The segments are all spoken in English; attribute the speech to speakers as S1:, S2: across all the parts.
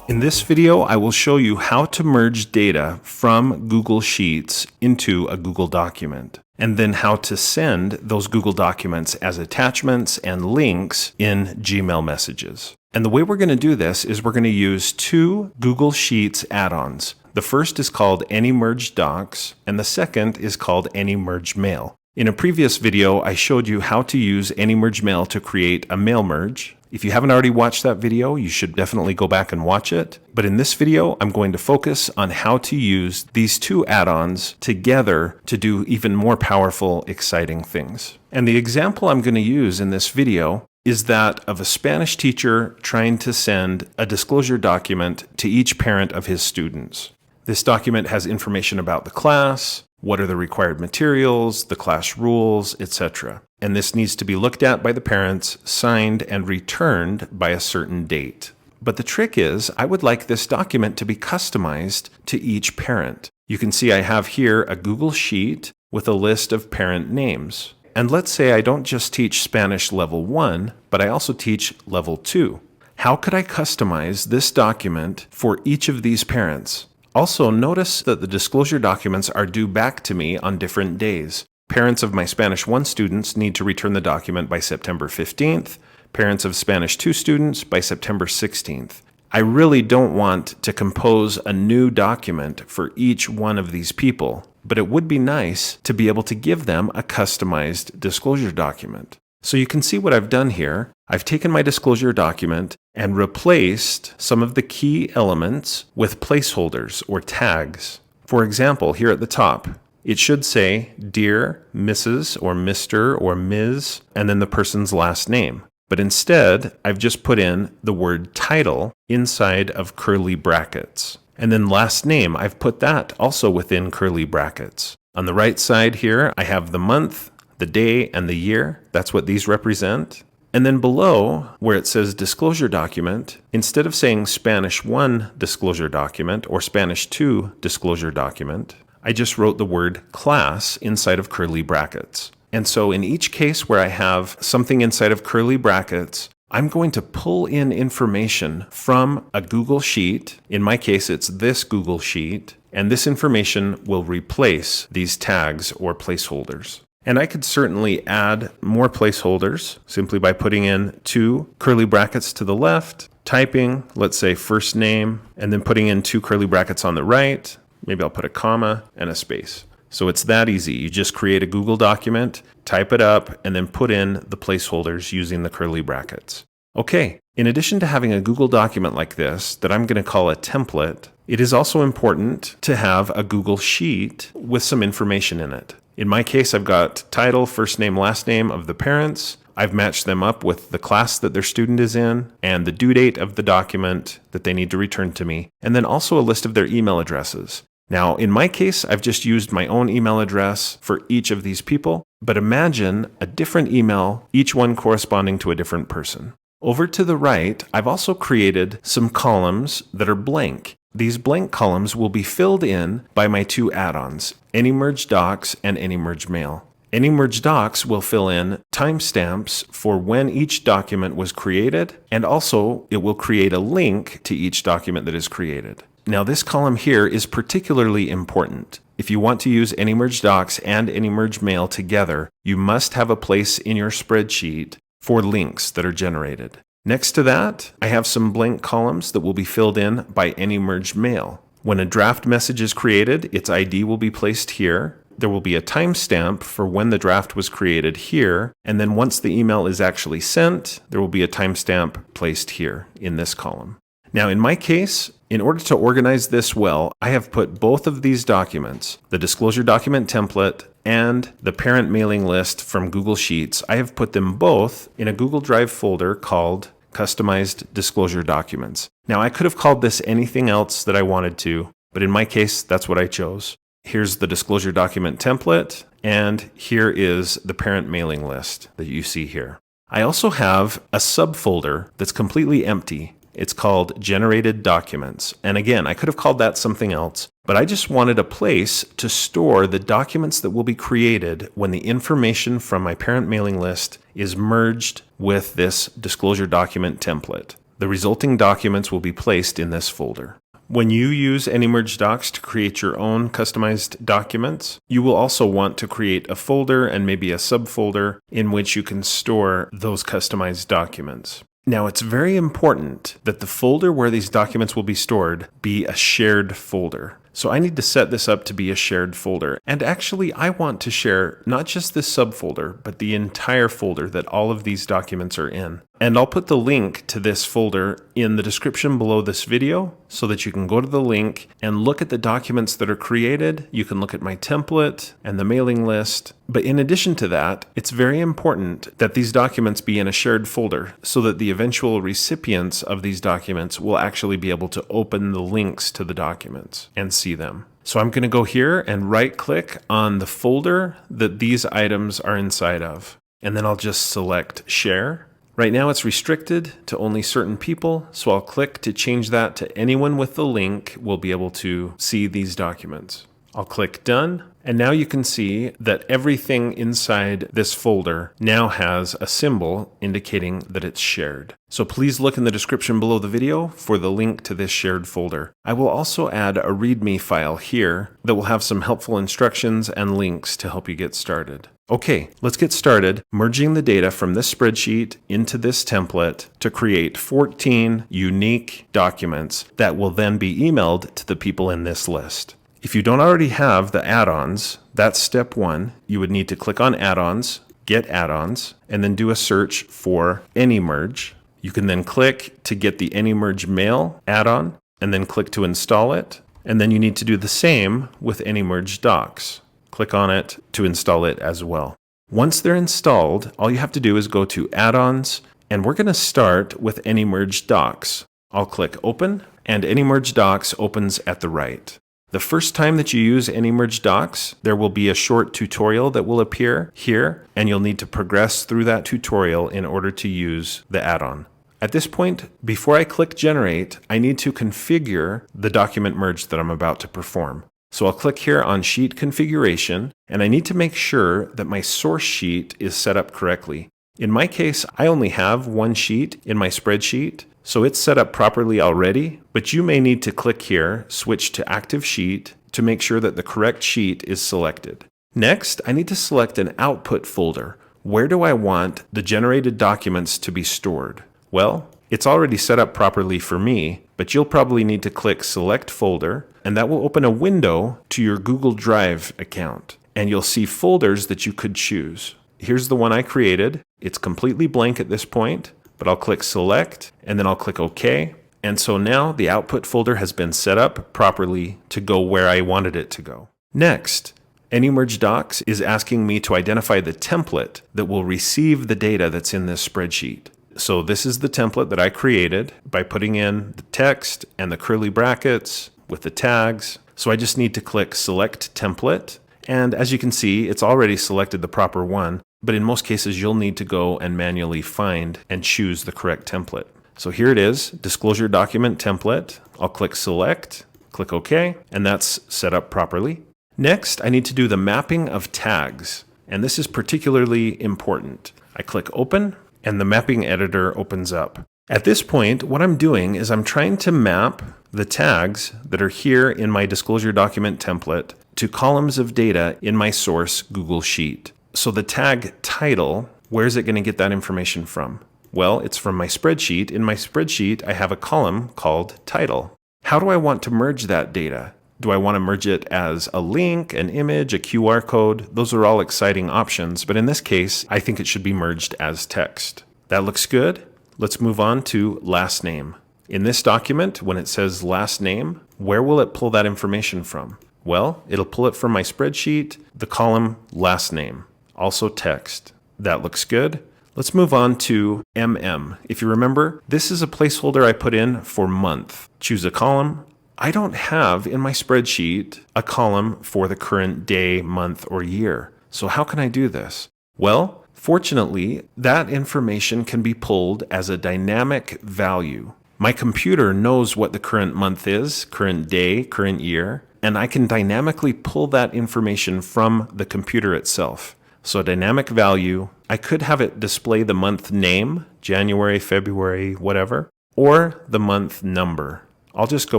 S1: In this video, I will show you how to merge data from Google Sheets into a Google document, and then how to send those Google documents as attachments and links in Gmail messages. And the way we're going to do this is we're going to use two Google Sheets add-ons. The first is called AnyMerge Docs, and the second is called AnyMerge Mail. In a previous video, I showed you how to use AnyMerge Mail to create a mail merge. If you haven't already watched that video, you should definitely go back and watch it. But in this video, I'm going to focus on how to use these two add-ons together to do even more powerful, exciting things. And the example I'm going to use in this video is that of a Spanish teacher trying to send a disclosure document to each parent of his students. This document has information about the class, what are the required materials, the class rules, etc. And this needs to be looked at by the parents, signed, and returned by a certain date. But the trick is, I would like this document to be customized to each parent. You can see I have here a Google Sheet with a list of parent names. And let's say I don't just teach Spanish Level 1, but I also teach Level 2. How could I customize this document for each of these parents? Also, notice that the disclosure documents are due back to me on different days. Parents of my Spanish 1 students need to return the document by September 15th, parents of Spanish 2 students by September 16th. I really don't want to compose a new document for each one of these people, but it would be nice to be able to give them a customized disclosure document. So you can see what I've done here. I've taken my disclosure document and replaced some of the key elements with placeholders or tags. For example, here at the top, it should say Dear Mrs. or Mr. or Ms. and then the person's last name. But instead, I've just put in the word title inside of curly brackets. And then last name, I've put that also within curly brackets. On the right side here, I have the month, the day, and the year. That's what these represent. And then below, where it says disclosure document, instead of saying Spanish 1 disclosure document or Spanish 2 disclosure document, I just wrote the word class inside of curly brackets. And so in each case where I have something inside of curly brackets, I'm going to pull in information from a Google Sheet. In my case, it's this Google Sheet, and this information will replace these tags or placeholders. And I could certainly add more placeholders simply by putting in two curly brackets to the left, typing, let's say first name, and then putting in two curly brackets on the right. Maybe I'll put a comma and a space. So it's that easy. You just create a Google document, type it up, and then put in the placeholders using the curly brackets. Okay, in addition to having a Google document like this that I'm going to call a template, it is also important to have a Google Sheet with some information in it. In my case, I've got title, first name, last name of the parents. I've matched them up with the class that their student is in and the due date of the document that they need to return to me, and then also a list of their email addresses. Now, in my case, I've just used my own email address for each of these people, but imagine a different email, each one corresponding to a different person. Over to the right, I've also created some columns that are blank. These blank columns will be filled in by my two add-ons, AnyMerge Docs and AnyMerge Mail. AnyMerge Docs will fill in timestamps for when each document was created, and also it will create a link to each document that is created. Now this column here is particularly important. If you want to use AnyMerge Docs and AnyMerge Mail together, you must have a place in your spreadsheet for links that are generated. Next to that, I have some blank columns that will be filled in by AnyMerge Mail. When a draft message is created, its ID will be placed here. There will be a timestamp for when the draft was created here, and then once the email is actually sent, there will be a timestamp placed here in this column. Now in my case, in order to organize this well, I have put both of these documents, the disclosure document template and the parent mailing list from Google Sheets, I have put them both in a Google Drive folder called Customized Disclosure Documents. Now I could have called this anything else that I wanted to, but in my case, that's what I chose. Here's the disclosure document template, and here is the parent mailing list that you see here. I also have a subfolder that's completely empty. It's called Generated Documents. And again, I could have called that something else, but I just wanted a place to store the documents that will be created when the information from my parent mailing list is merged with this disclosure document template. The resulting documents will be placed in this folder. When you use AnyMerge docs to create your own customized documents, you will also want to create a folder and maybe a subfolder in which you can store those customized documents. Now, it's very important that the folder where these documents will be stored be a shared folder. So I need to set this up to be a shared folder. And actually, I want to share not just this subfolder, but the entire folder that all of these documents are in. And I'll put the link to this folder in the description below this video so that you can go to the link and look at the documents that are created. You can look at my template and the mailing list. But in addition to that, it's very important that these documents be in a shared folder so that the eventual recipients of these documents will actually be able to open the links to the documents and see them. So I'm going to go here and right-click on the folder that these items are inside of. And then I'll just select Share. Right now it's restricted to only certain people, so I'll click to change that to anyone with the link will be able to see these documents. I'll click Done, and now you can see that everything inside this folder now has a symbol indicating that it's shared. So please look in the description below the video for the link to this shared folder. I will also add a README file here that will have some helpful instructions and links to help you get started. Okay, let's get started merging the data from this spreadsheet into this template to create 14 unique documents that will then be emailed to the people in this list. If you don't already have the add-ons, that's step one. You would need to click on add-ons, get add-ons, and then do a search for AnyMerge. You can then click to get the AnyMerge Mail add-on, and then click to install it. And then you need to do the same with AnyMerge Docs. Click on it to install it as well. Once they're installed, all you have to do is go to Add-ons, and we're going to start with AnyMerge Docs. I'll click Open, and AnyMerge Docs opens at the right. The first time that you use AnyMerge Docs, there will be a short tutorial that will appear here, and you'll need to progress through that tutorial in order to use the add-on. At this point, before I click Generate, I need to configure the document merge that I'm about to perform. So I'll click here on Sheet Configuration, and I need to make sure that my source sheet is set up correctly. In my case, I only have one sheet in my spreadsheet, so it's set up properly already, but you may need to click here, switch to Active Sheet, to make sure that the correct sheet is selected. Next, I need to select an output folder. Where do I want the generated documents to be stored? Well, it's already set up properly for me, but you'll probably need to click Select Folder, and that will open a window to your Google Drive account. And you'll see folders that you could choose. Here's the one I created. It's completely blank at this point, but I'll click Select, and then I'll click OK. And so now the output folder has been set up properly to go where I wanted it to go. Next, AnyMerge Docs is asking me to identify the template that will receive the data that's in this spreadsheet. So this is the template that I created by putting in the text and the curly brackets with the tags. So I just need to click Select Template. And as you can see, it's already selected the proper one. But in most cases, you'll need to go and manually find and choose the correct template. So here it is, Disclosure Document Template. I'll click Select, click OK, and that's set up properly. Next, I need to do the mapping of tags. And this is particularly important. I click Open, and the mapping editor opens up. At this point, what I'm doing is I'm trying to map the tags that are here in my disclosure document template to columns of data in my source Google Sheet. So the tag title, where's it going to get that information from? Well, it's from my spreadsheet. In my spreadsheet, I have a column called title. How do I want to merge that data? Do I want to merge it as a link, an image, a QR code? Those are all exciting options, but in this case, I think it should be merged as text. That looks good. Let's move on to last name. In this document, when it says last name, where will it pull that information from? Well, it'll pull it from my spreadsheet, the column last name, also text. That looks good. Let's move on to MM. If you remember, this is a placeholder I put in for month. Choose a column. I don't have in my spreadsheet a column for the current day, month, or year. So how can I do this? Well, fortunately, that information can be pulled as a dynamic value. My computer knows what the current month is, current day, current year, and I can dynamically pull that information from the computer itself. So a dynamic value, I could have it display the month name, January, February, whatever, or the month number. I'll just go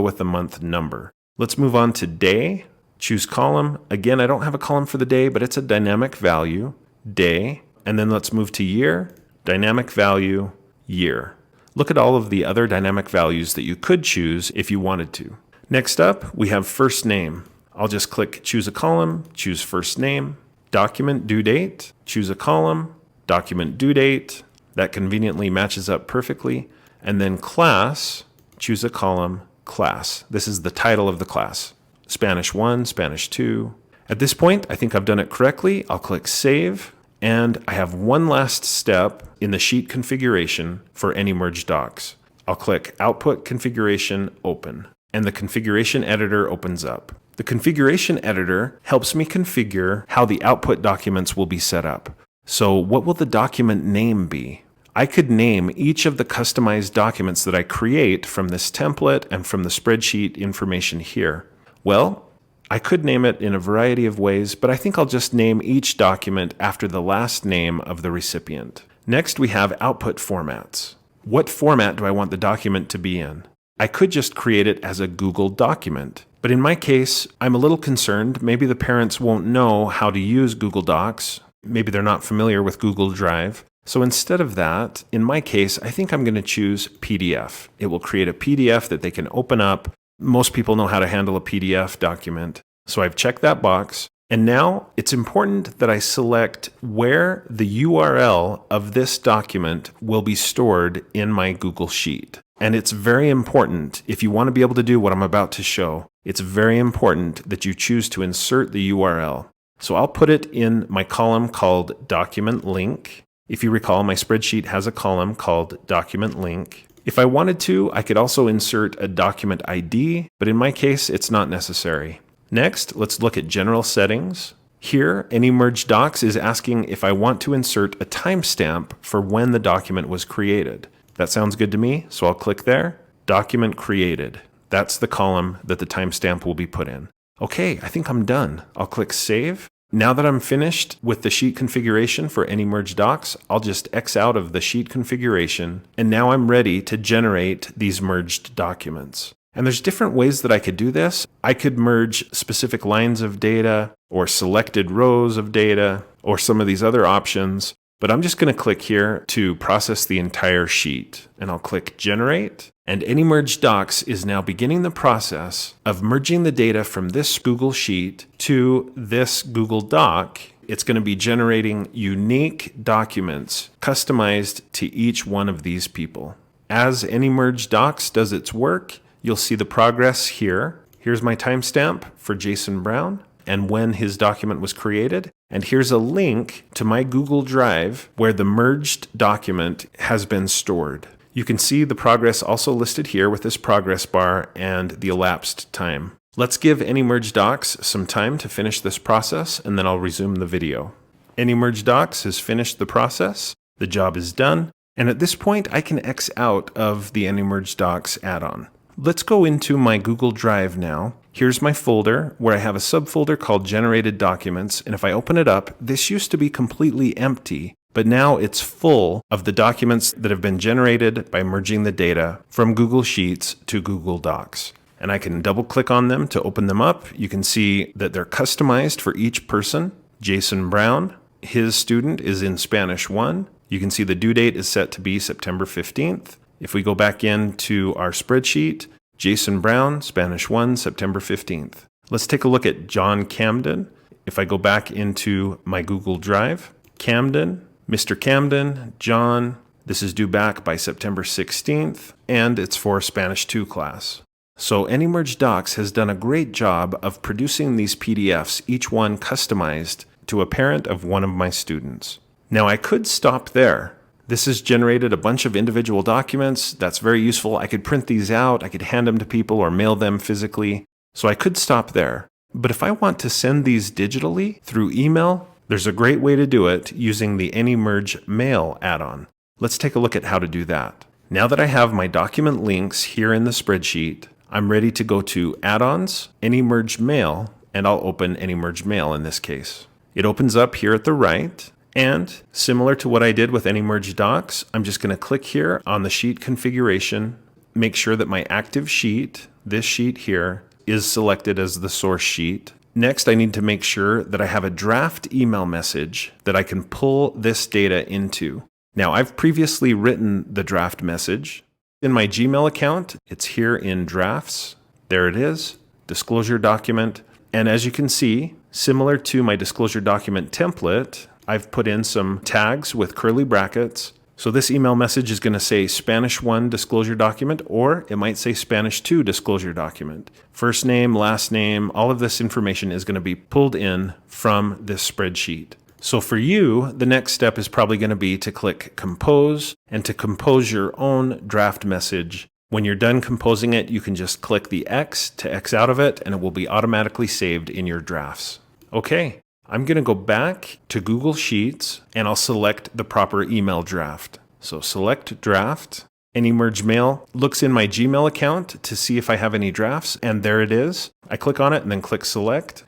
S1: with the month number. Let's move on to day. Choose column. Again, I don't have a column for the day, but it's a dynamic value, day. And then let's move to year, dynamic value, year. Look at all of the other dynamic values that you could choose if you wanted to. Next up, we have first name. I'll just click choose a column, choose first name, document due date, choose a column, document due date. That conveniently matches up perfectly. And then class, choose a column, class. This is the title of the class. Spanish 1, Spanish 2. At this point, I think I've done it correctly. I'll click save. And I have one last step in the sheet configuration for AnyMerge docs. I'll click Output Configuration Open, and the configuration editor opens up. The configuration editor helps me configure how the output documents will be set up. So what will the document name be? I could name each of the customized documents that I create from this template and from the spreadsheet information here. Well, I could name it in a variety of ways, but I think I'll just name each document after the last name of the recipient. Next, we have output formats. What format do I want the document to be in? I could just create it as a Google document, but in my case, I'm a little concerned. Maybe the parents won't know how to use Google Docs. Maybe they're not familiar with Google Drive. So instead of that, in my case, I think I'm going to choose PDF. It will create a PDF that they can open up. Most people know how to handle a PDF document. So I've checked that box. And now it's important that I select where the URL of this document will be stored in my Google Sheet. And it's very important, if you want to be able to do what I'm about to show, it's very important that you choose to insert the URL. So I'll put it in my column called Document Link. If you recall, my spreadsheet has a column called Document Link. If I wanted to, I could also insert a document ID, but in my case, it's not necessary. Next, let's look at General Settings. Here, AnyMerge Docs is asking if I want to insert a timestamp for when the document was created. That sounds good to me, so I'll click there. Document Created. That's the column that the timestamp will be put in. Okay, I think I'm done. I'll click Save. Now that I'm finished with the sheet configuration for AnyMerge Docs, I'll just X out of the sheet configuration, and now I'm ready to generate these merged documents. And there's different ways that I could do this. I could merge specific lines of data or selected rows of data or some of these other options, but I'm just going to click here to process the entire sheet, and I'll click Generate. And AnyMerge Docs is now beginning the process of merging the data from this Google Sheet to this Google Doc. It's going to be generating unique documents customized to each one of these people. As AnyMerge Docs does its work, you'll see the progress here. Here's my timestamp for Jason Brown and when his document was created. And here's a link to my Google Drive where the merged document has been stored. You can see the progress also listed here with this progress bar and the elapsed time. Let's give AnyMerge Docs some time to finish this process, and then I'll resume the video. AnyMerge Docs has finished the process. The job is done. And at this point, I can X out of the AnyMerge Docs add-on. Let's go into my Google Drive now. Here's my folder where I have a subfolder called Generated Documents, and if I open it up, this used to be completely empty, but now it's full of the documents that have been generated by merging the data from Google Sheets to Google Docs. And I can double click on them to open them up. You can see that they're customized for each person. Jason Brown, his student is in Spanish 1. You can see the due date is set to be September 15th. If we go back into our spreadsheet, Jason Brown, Spanish 1, September 15th. Let's take a look at John Camden. If I go back into my Google Drive, Camden, Mr. Camden, John, this is due back by September 16th, and it's for Spanish 2 class. So AnyMerge Docs has done a great job of producing these PDFs, each one customized to a parent of one of my students. Now I could stop there. This has generated a bunch of individual documents. That's very useful. I could print these out, I could hand them to people or mail them physically. So I could stop there. But if I want to send these digitally through email, there's a great way to do it using the AnyMerge Mail add-on. Let's take a look at how to do that. Now that I have my document links here in the spreadsheet, I'm ready to go to Add-Ons, AnyMerge Mail, and I'll open AnyMerge Mail in this case. It opens up here at the right, and similar to what I did with AnyMerge Docs, I'm just going to click here on the sheet configuration, make sure that my active sheet, this sheet here, is selected as the source sheet. Next, I need to make sure that I have a draft email message that I can pull this data into. Now, I've previously written the draft message. In my Gmail account, it's here in Drafts. There it is, Disclosure Document. And as you can see, similar to my Disclosure Document template, I've put in some tags with curly brackets. So this email message is going to say Spanish 1 Disclosure Document, or it might say Spanish 2 Disclosure Document. First name, last name, all of this information is going to be pulled in from this spreadsheet. So for you, the next step is probably going to be to click Compose and to compose your own draft message. When you're done composing it, you can just click the X to X out of it, and it will be automatically saved in your drafts. Okay, I'm going to go back to Google Sheets, and I'll select the proper email draft. So select Draft. AnyMerge Mail looks in my Gmail account to see if I have any drafts, and there it is. I click on it and then click Select.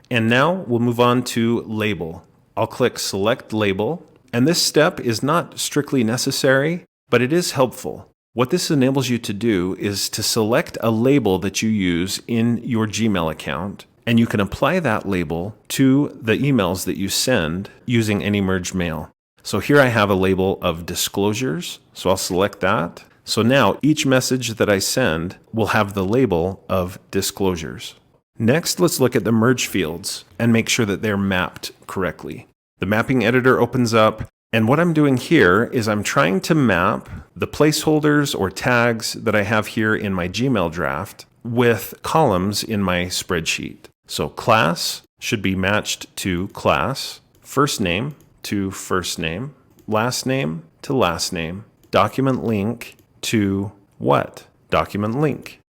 S1: And now we'll move on to Label. I'll click Select Label, and this step is not strictly necessary, but it is helpful. What this enables you to do is to select a label that you use in your Gmail account, and you can apply that label to the emails that you send using AnyMerge Mail. So here I have a label of disclosures, so I'll select that. So now each message that I send will have the label of disclosures. Next, let's look at the merge fields and make sure that they're mapped correctly. The mapping editor opens up, and what I'm doing here is I'm trying to map the placeholders or tags that I have here in my Gmail draft with columns in my spreadsheet. So class should be matched to class, first name to first name, last name to last name, document link to what? Document link.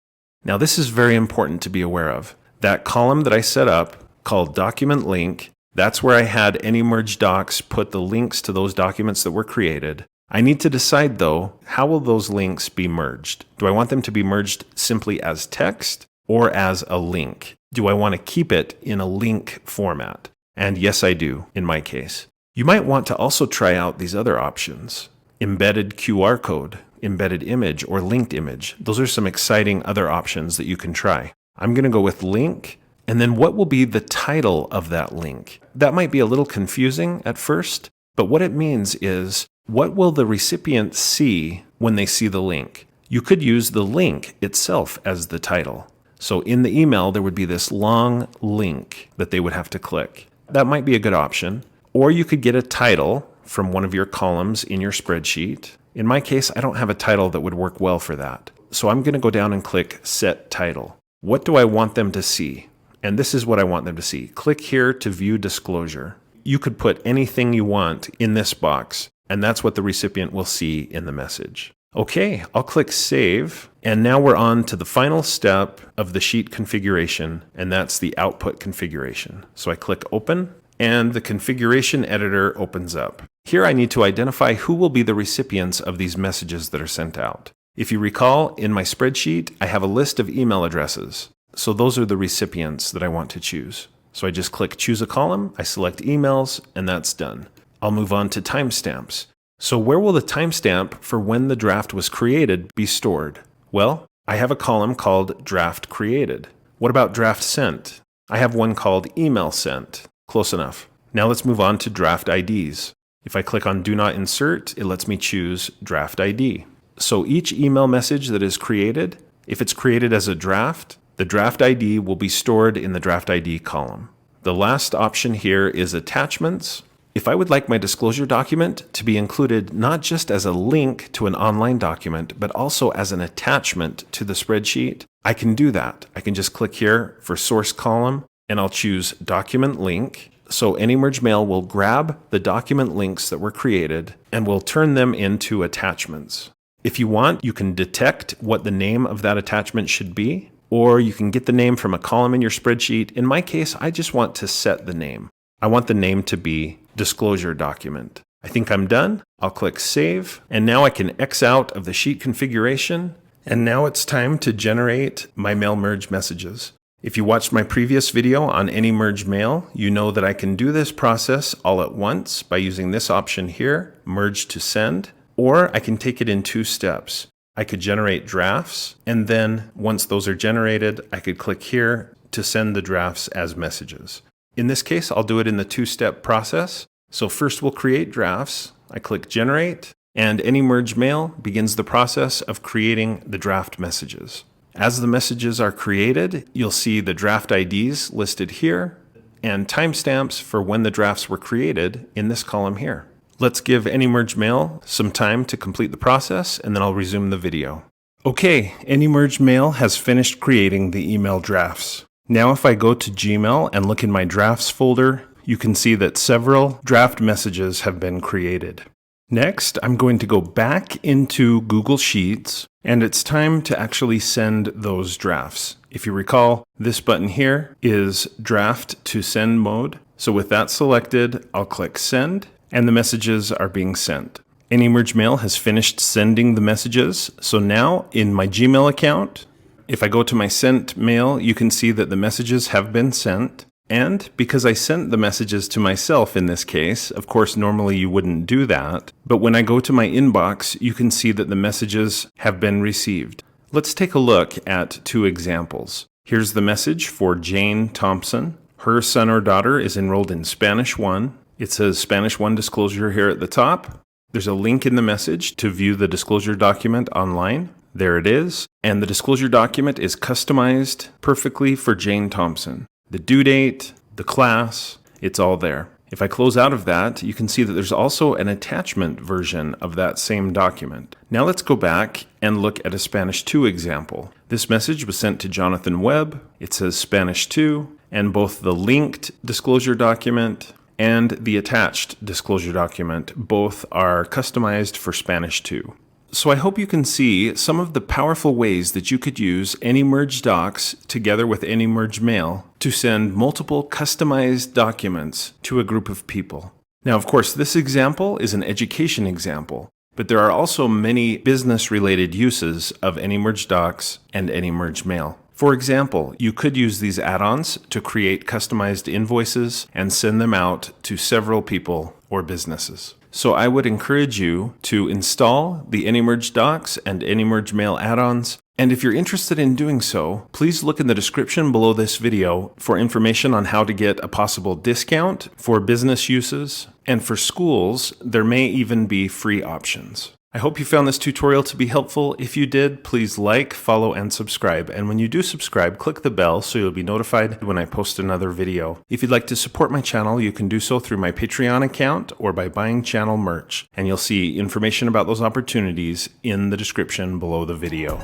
S1: Now this is very important to be aware of. That column that I set up called document link, that's where I had AnyMerge docs put the links to those documents that were created. I need to decide though, how will those links be merged? Do I want them to be merged simply as text or as a link? Do I want to keep it in a link format? And yes, I do in my case. You might want to also try out these other options. Embedded QR code, embedded image, or linked image. Those are some exciting other options that you can try. I'm going to go with link, and then what will be the title of that link? That might be a little confusing at first, but what it means is, what will the recipient see when they see the link? You could use the link itself as the title. So in the email, there would be this long link that they would have to click. That might be a good option. Or you could get a title from one of your columns in your spreadsheet. In my case, I don't have a title that would work well for that. So I'm going to go down and click Set Title. What do I want them to see? And this is what I want them to see. Click here to view disclosure. You could put anything you want in this box, and that's what the recipient will see in the message. Okay, I'll click Save, and now we're on to the final step of the sheet configuration, and that's the output configuration. So I click Open, and the configuration editor opens up. Here I need to identify who will be the recipients of these messages that are sent out. If you recall, in my spreadsheet, I have a list of email addresses. So those are the recipients that I want to choose. So I just click Choose a Column, I select Emails, and that's done. I'll move on to timestamps. So where will the timestamp for when the draft was created be stored? Well, I have a column called Draft Created. What about Draft Sent? I have one called Email Sent. Close enough. Now let's move on to Draft IDs. If I click on Do Not Insert, it lets me choose Draft ID. So each email message that is created, if it's created as a draft, the draft ID will be stored in the draft ID column. The last option here is attachments. If I would like my disclosure document to be included not just as a link to an online document, but also as an attachment to the spreadsheet, I can do that. I can just click here for source column, and I'll choose document link. So AnyMerge Mail will grab the document links that were created and will turn them into attachments. If you want, you can detect what the name of that attachment should be, or you can get the name from a column in your spreadsheet. In my case, I just want to set the name. I want the name to be Disclosure Document. I think I'm done. I'll click Save, and now I can X out of the sheet configuration, and now it's time to generate my mail merge messages. If you watched my previous video on AnyMerge Mail, you know that I can do this process all at once by using this option here, Merge to Send, or I can take it in 2 steps. I could generate drafts, and then once those are generated, I could click here to send the drafts as messages. In this case, I'll do it in the two-step process. So first we'll create drafts. I click Generate, and AnyMerge Mail begins the process of creating the draft messages. As the messages are created, you'll see the draft IDs listed here and timestamps for when the drafts were created in this column here. Let's give AnyMerge Mail some time to complete the process, and then I'll resume the video. Okay, AnyMerge Mail has finished creating the email drafts. Now if I go to Gmail and look in my drafts folder, you can see that several draft messages have been created. Next, I'm going to go back into Google Sheets, and it's time to actually send those drafts. If you recall, this button here is Draft to Send mode. So with that selected, I'll click Send, and the messages are being sent. AnyMerge Mail has finished sending the messages. So now in my Gmail account, if I go to my sent mail, you can see that the messages have been sent. And because I sent the messages to myself in this case, of course, normally you wouldn't do that. But when I go to my inbox, you can see that the messages have been received. Let's take a look at two examples. Here's the message for Jane Thompson. Her son or daughter is enrolled in Spanish 1. It says Spanish 1 disclosure here at the top. There's a link in the message to view the disclosure document online. There it is. And the disclosure document is customized perfectly for Jane Thompson. The due date, the class, it's all there. If I close out of that, you can see that there's also an attachment version of that same document. Now let's go back and look at a Spanish 2 example. This message was sent to Jonathan Webb. It says Spanish 2, and both the linked disclosure document and the attached disclosure document both are customized for Spanish 2. So I hope you can see some of the powerful ways that you could use AnyMerge Docs together with AnyMerge Mail to send multiple customized documents to a group of people. Now, of course, this example is an education example, but there are also many business-related uses of AnyMerge Docs and AnyMerge Mail. For example, you could use these add-ons to create customized invoices and send them out to several people or businesses. So I would encourage you to install the AnyMerge Docs and AnyMerge Mail add-ons. And if you're interested in doing so, please look in the description below this video for information on how to get a possible discount for business uses. And for schools, there may even be free options. I hope you found this tutorial to be helpful. If you did, please like, follow, and subscribe. And when you do subscribe, click the bell so you'll be notified when I post another video. If you'd like to support my channel, you can do so through my Patreon account or by buying channel merch. And you'll see information about those opportunities in the description below the video.